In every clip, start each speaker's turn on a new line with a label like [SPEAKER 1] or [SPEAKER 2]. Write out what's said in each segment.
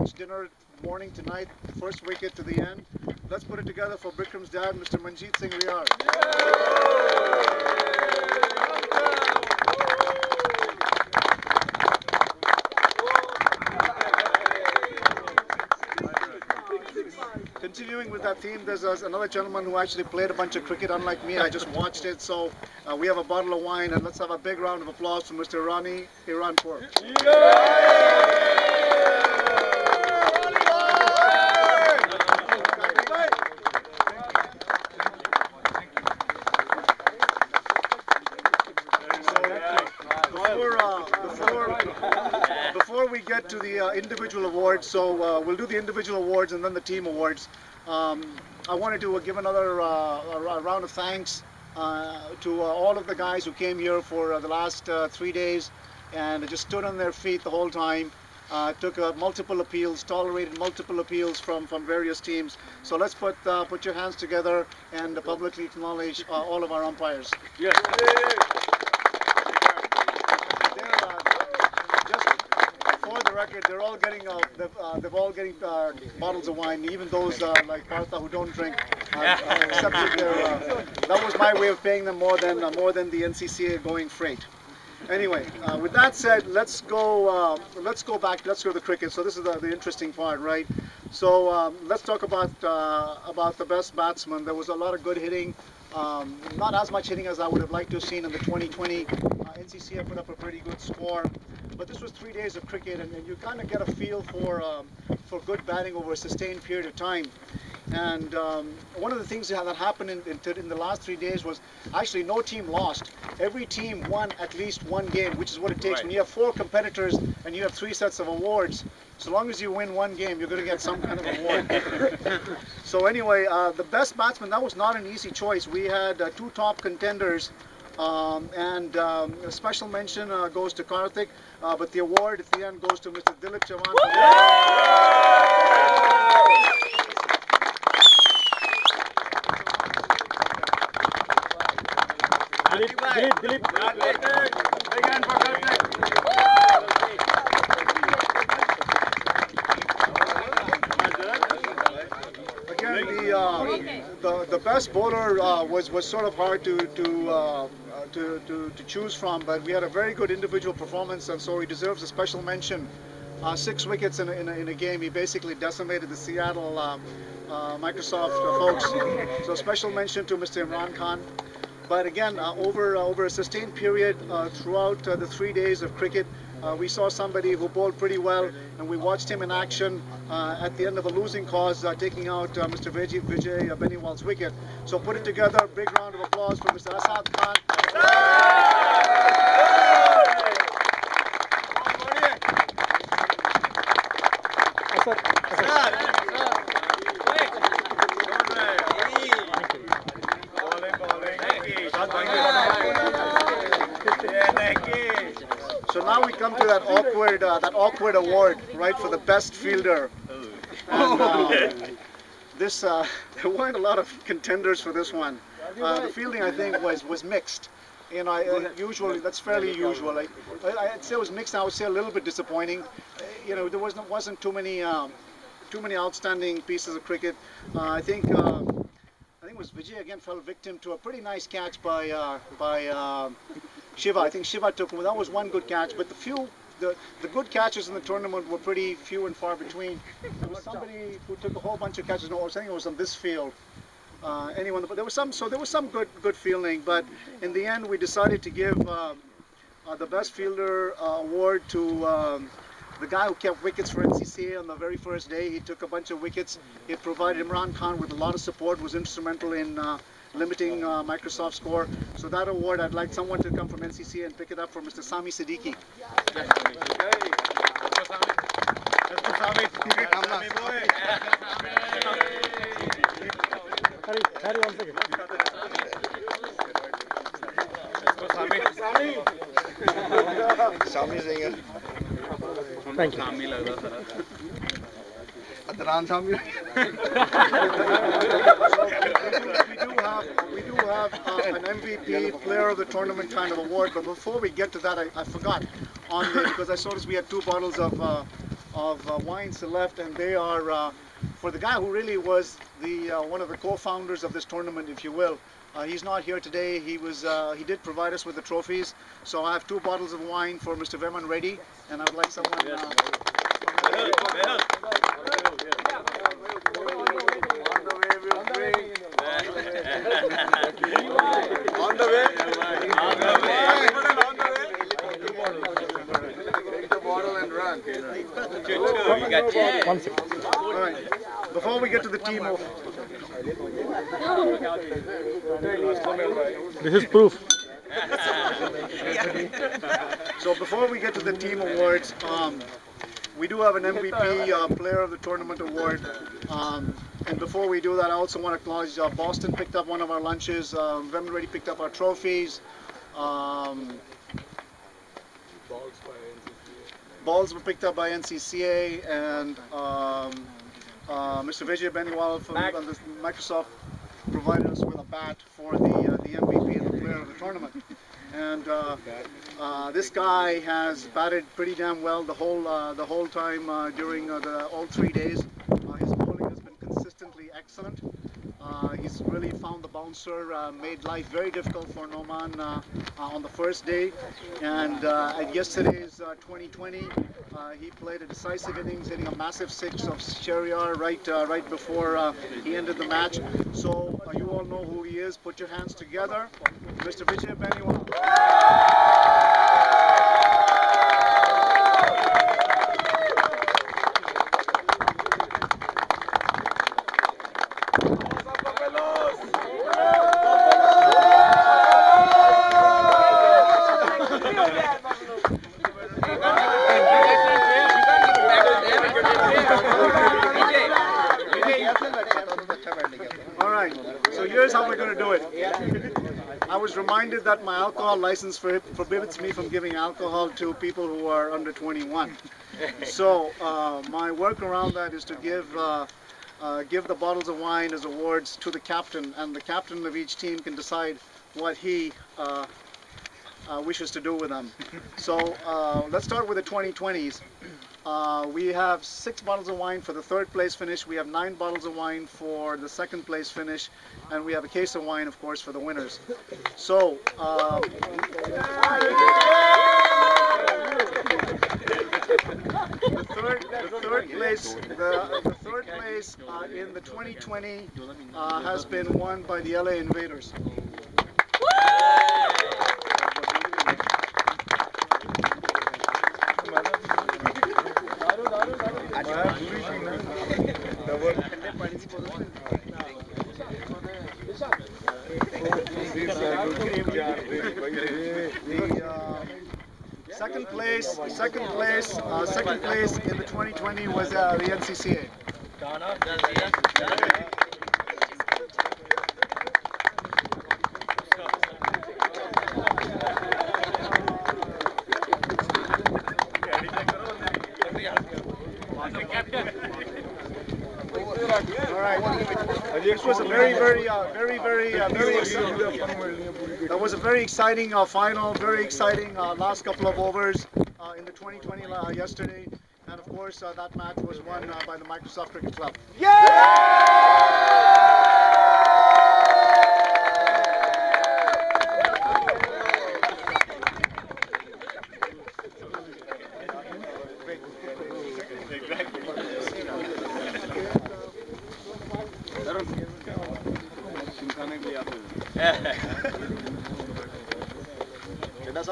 [SPEAKER 1] lunch, dinner, morning to night, first wicket to the end. Let's put it together for Bikram's dad, Mr. Manjeet Singh Riar. Continuing with that theme, there's another gentleman who actually played a bunch of cricket, unlike me. I just watched it, so we have a bottle of wine, and let's have a big round of applause for Mr. Rani Iranpur. Before we get to the individual awards, so we'll do the individual awards and then the team awards. I wanted to give another round of thanks to all of the guys who came here for the last 3 days and just stood on their feet the whole time. Took multiple appeals, tolerated multiple appeals from various teams. So let's put your hands together and publicly acknowledge all of our umpires. Yes. Record, they're all getting they've all getting bottles of wine. Even those like Partha who don't drink accepted their. That was my way of paying them more than the NCCA going freight. Anyway, with that said, let's go back. Let's go to the cricket. So this is the interesting part, right? So let's talk about the best batsman. There was a lot of good hitting. Not as much hitting as I would have liked to have seen in the 2020. NCCA put up a pretty good score. But this was 3 days of cricket, and you kind of get a feel for good batting over a sustained period of time. And one of the things that happened in the last 3 days was actually no team lost. Every team won at least one game, which is what it takes. Right. When you have 4 competitors and you have 3 sets of awards, so long as you win one game, you're going to get some kind of award. So anyway, the best batsman, that was not an easy choice. We had 2 top contenders. A special mention goes to Karthik, but the award at the end goes to Mr. Dilip Chavan. Dilip. Big hand for Karthik. Again, the best bowler was sort of hard to choose from, but we had a very good individual performance, and so he deserves a special mention. 6 wickets in a game. He basically decimated the Seattle Microsoft folks. So special mention to Mr. Imran Khan. But again, over a sustained period throughout the 3 days of cricket, we saw somebody who bowled pretty well, and we watched him in action at the end of a losing cause, taking out Mr. Vijay Beniwal's wicket. So put it together, big round of applause for Mr. Asad Khan. So now we come to that awkward award, right, for the best fielder. And, there weren't a lot of contenders for this one. The fielding, I think, was mixed. You know, usually that's fairly usual. I'd say it was mixed. I would say a little bit disappointing. You know, there wasn't too many outstanding pieces of cricket. I think it was Vijay again fell victim to a pretty nice catch by Shiva. I think Shiva took that was one good catch, but the good catches in the tournament were pretty few and far between. There was somebody who took a whole bunch of catches. No, I think it was on this field. Anyone, but there was some good fielding. But in the end, we decided to give the best fielder award to the guy who kept wickets for NCCA on the very first day. He took a bunch of wickets. He provided Imran Khan with a lot of support. Was instrumental in limiting Microsoft's score. So that award, I'd like someone to come from NCCA and pick it up for Mr. Sami Siddiqui. Harry, 1 second. Sami Singer. Thank you. We do have an MVP, player of the tournament kind of award, but before we get to that, I forgot because I saw this. We had 2 bottles of wines left, and they are for the guy who really was the one of the co-founders of this tournament, if you will. He's not here today. He did provide us with the trophies. So I have 2 bottles of wine for Mr. Veman Reddy, and I would like someone. On the way. Take the bottle and run.
[SPEAKER 2] You got 1 second.
[SPEAKER 1] All right. Before we get to the team,
[SPEAKER 2] This is proof.
[SPEAKER 1] So before we get to the team awards, we do have an MVP Player of the Tournament award. And before we do that, I also want to acknowledge Boston picked up one of our lunches. Veman Reddy picked up our trophies. Balls were picked up by NCCA, and Mr. Vijay Beniwal from Microsoft provided us with a bat for the MVP and the Player of the Tournament. And this guy has batted pretty damn well the whole time during all 3 days. His bowling has been consistently excellent. He's really found the bouncer, made life very difficult for Noman on the first day. And at yesterday's 2020, he played a decisive innings, hitting a massive 6 of Sheriar right before he ended the match. So you all know who he is. Put your hands together, Mr. Vijay Beniwal. Here's how we're going to do it. I was reminded that my alcohol license forbids me from giving alcohol to people who are under 21. So my work around that is to give the bottles of wine as awards to the captain, and the captain of each team can decide what he wishes to do with them. So let's start with the 2020s. We have 6 bottles of wine for the 3rd place finish. We have 9 bottles of wine for the 2nd place finish, and we have a case of wine, of course, for the winners. So the third place in the 2020 has been won by the LA Invaders. Second place in the 2020 was the NCCA. All right. This was a that was a very exciting final, very exciting last couple of overs in the 2020 yesterday, and of course that match was won by the Microsoft Cricket Club.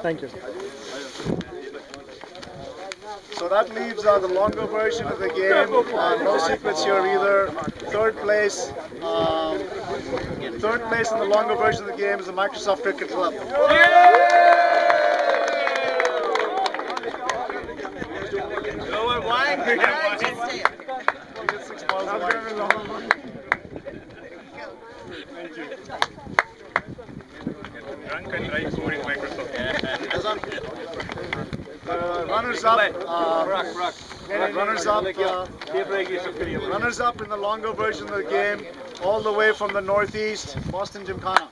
[SPEAKER 2] Thank you.
[SPEAKER 1] So that leaves the longer version of the game. No secrets here either. Third place in the longer version of the game is the Microsoft Cricket Club.
[SPEAKER 3] Lower wine.
[SPEAKER 1] Thank you.
[SPEAKER 3] Drunk and drive scoring Microsoft.
[SPEAKER 1] Runners up in the longer version of the game, all the way from the Northeast, Boston Gymkhana.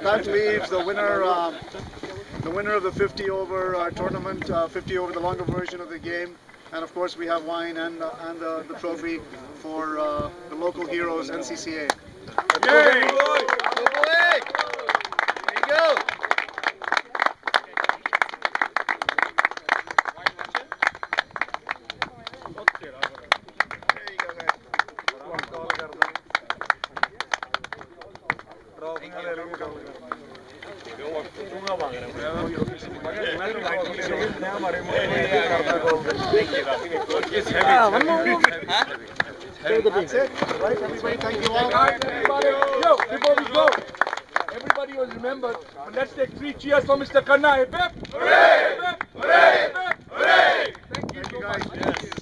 [SPEAKER 1] that leaves the winner of the 50 over tournament, 50 over the longer version of the game. And of course we have wine and the trophy for the local heroes, NCCA.
[SPEAKER 3] Yay! Good boy! There you go!
[SPEAKER 1] That's it, right? Everybody, thank you all.
[SPEAKER 4] Everybody, yo, before we go, everybody will remember, let's take 3 cheers for Mr. Khanna. Hip hip! Hooray! Hip hip! Hooray! Hip hip! Hooray! Thank you so much.